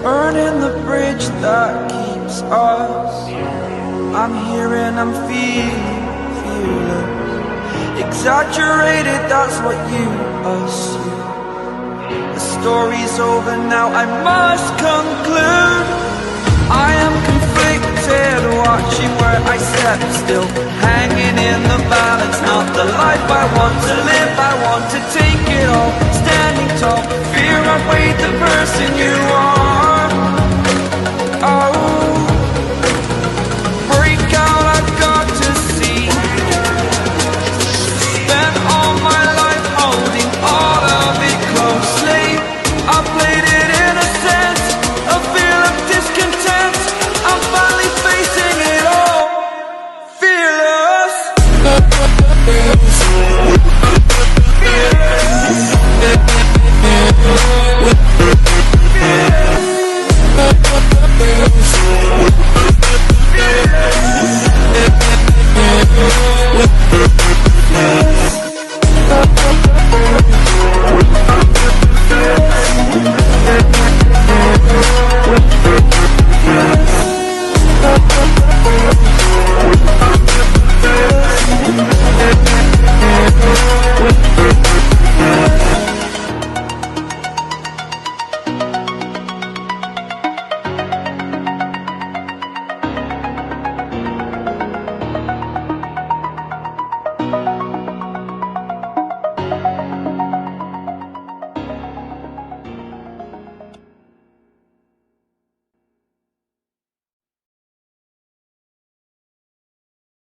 Burning the bridge that keeps us. I'm here and I'm feeling exaggerated, that's what you assume. The story's over now, I must conclude. I am conflicted, watching where I step still, hanging in the balance, not the life I want to